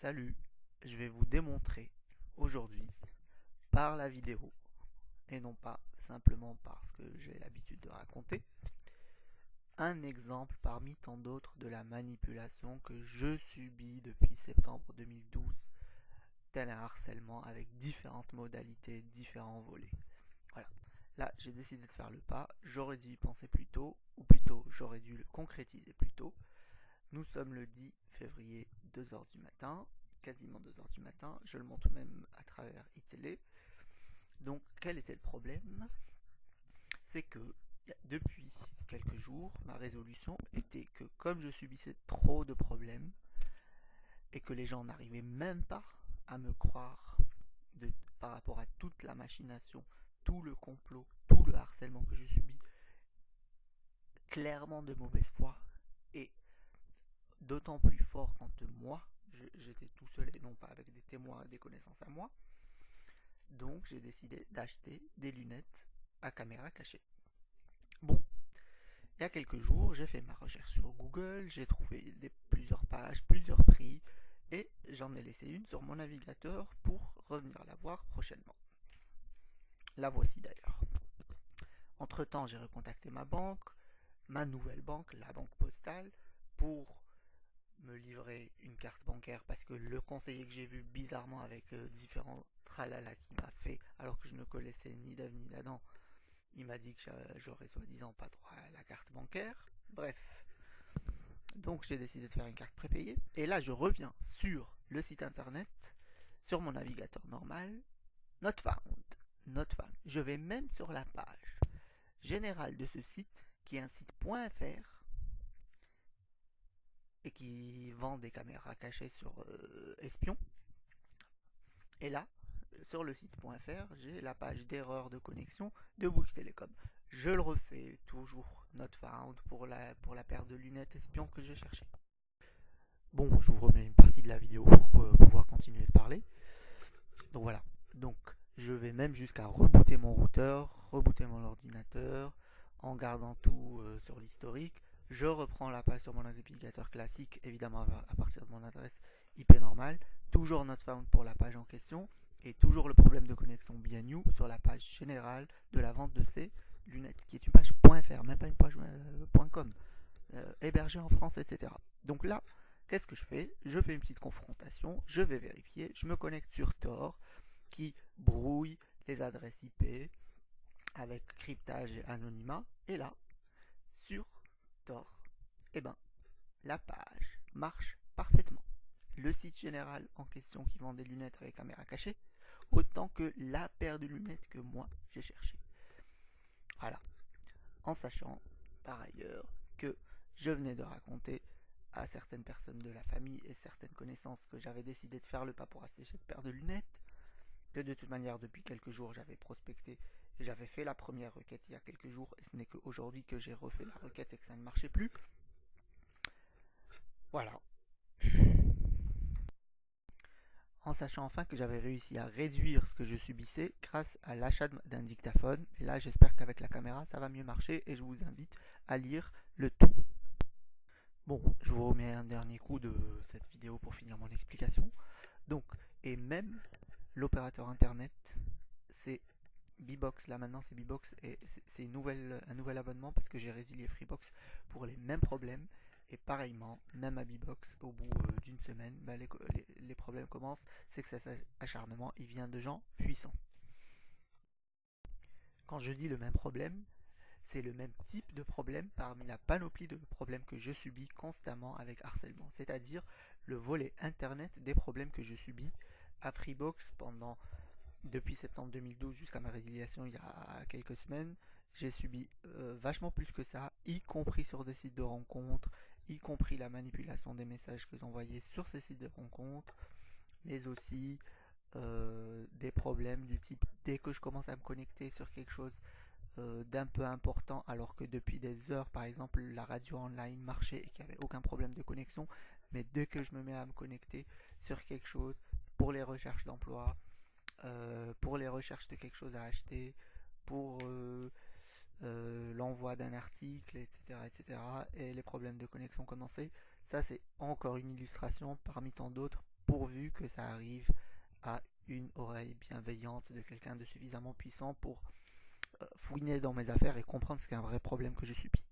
Salut, je vais vous démontrer aujourd'hui par la vidéo et non pas simplement parce que j'ai l'habitude de raconter un exemple parmi tant d'autres de la manipulation que je subis depuis septembre 2012, tel un harcèlement avec différentes modalités, différents volets. Voilà, là j'ai décidé de faire le pas, j'aurais dû y penser plus tôt, ou plutôt j'aurais dû le concrétiser plus tôt. Nous sommes le 10 février, 2h du matin, quasiment 2h du matin, je le montre même à travers iTélé. Donc quel était le problème? C'est que depuis quelques jours, ma résolution était que comme je subissais trop de problèmes et que les gens n'arrivaient même pas à me croire par rapport à toute la machination, tout le complot, tout le harcèlement que je subis, clairement de mauvaise foi, et d'autant plus fort quand moi, j'étais tout seul et non pas avec des témoins et des connaissances à moi. Donc j'ai décidé d'acheter des lunettes à caméra cachée. Bon, il y a quelques jours, j'ai fait ma recherche sur Google, j'ai trouvé plusieurs pages, plusieurs prix, et j'en ai laissé une sur mon navigateur pour revenir la voir prochainement. La voici d'ailleurs. Entre temps, j'ai recontacté ma banque, ma nouvelle banque, la banque postale, pour me livrer une carte bancaire parce que le conseiller que j'ai vu bizarrement avec différents tralala qui m'a fait alors que je ne connaissais ni d'Ave ni d'Adam, il m'a dit que j'aurais soi-disant pas droit à la carte bancaire. Bref, donc j'ai décidé de faire une carte prépayée et là je reviens sur le site internet, sur mon navigateur normal, not found. Je vais même sur la page générale de ce site qui est un site .fr et qui vend des caméras cachées sur espion. Et là, sur le site.fr, j'ai la page d'erreur de connexion de Bouygues Telecom. Je le refais, toujours not found pour la paire de lunettes espion que je cherchais. Bon, je vous remets une partie de la vidéo pour pouvoir continuer de parler. Donc voilà, donc je vais même jusqu'à rebooter mon routeur, rebooter mon ordinateur, en gardant tout sur l'historique. Je reprends la page sur mon navigateur classique, évidemment à partir de mon adresse IP normale. Toujours not found pour la page en question. Et toujours le problème de connexion BNU sur la page générale de la vente de ces lunettes, qui est une page .fr, même pas une page .com, hébergée en France, etc. Donc là, qu'est-ce que je fais? Je fais une petite confrontation, je vais vérifier, je me connecte sur Tor, qui brouille les adresses IP avec cryptage et anonymat. Et là, sur Tor, eh ben, la page marche parfaitement. Le site général en question qui vend des lunettes avec caméra cachée, autant que la paire de lunettes que moi j'ai cherché. Voilà. En sachant par ailleurs que je venais de raconter à certaines personnes de la famille et certaines connaissances que j'avais décidé de faire le pas pour acheter cette paire de lunettes, que de toute manière depuis quelques jours j'avais prospecté et j'avais fait la première requête il y a quelques jours et ce n'est qu'aujourd'hui que j'ai refait la requête et que ça ne marchait plus. Voilà. En sachant enfin que j'avais réussi à réduire ce que je subissais grâce à l'achat d'un dictaphone. Et là, j'espère qu'avec la caméra, ça va mieux marcher et je vous invite à lire le tout. Bon, je vous remets un dernier coup de cette vidéo pour finir mon explication. Donc, et même l'opérateur internet, c'est Bbox. Là maintenant, c'est Bbox et c'est un nouvel abonnement parce que j'ai résilié Freebox pour les mêmes problèmes. Et pareillement, même à Bbox, au bout d'une semaine, bah, les problèmes commencent. C'est que cet acharnement, il vient de gens puissants. Quand je dis le même problème, c'est le même type de problème parmi la panoplie de problèmes que je subis constamment avec harcèlement. C'est-à-dire le volet internet des problèmes que je subis à Freebox depuis septembre 2012 jusqu'à ma résiliation il y a quelques semaines. J'ai subi vachement plus que ça, y compris sur des sites de rencontres, y compris la manipulation des messages que j'envoyais sur ces sites de rencontres, mais aussi des problèmes du type dès que je commence à me connecter sur quelque chose d'un peu important, alors que depuis des heures par exemple la radio online marchait et qu'il n'y avait aucun problème de connexion, mais dès que je me mets à me connecter sur quelque chose pour les recherches d'emploi, pour les recherches de quelque chose à acheter, pour l'envoi d'un article, etc., et les problèmes de connexion commençaient. Ça, c'est encore une illustration parmi tant d'autres pourvu que ça arrive à une oreille bienveillante de quelqu'un de suffisamment puissant pour fouiner dans mes affaires et comprendre ce qu'est un vrai problème que je subis.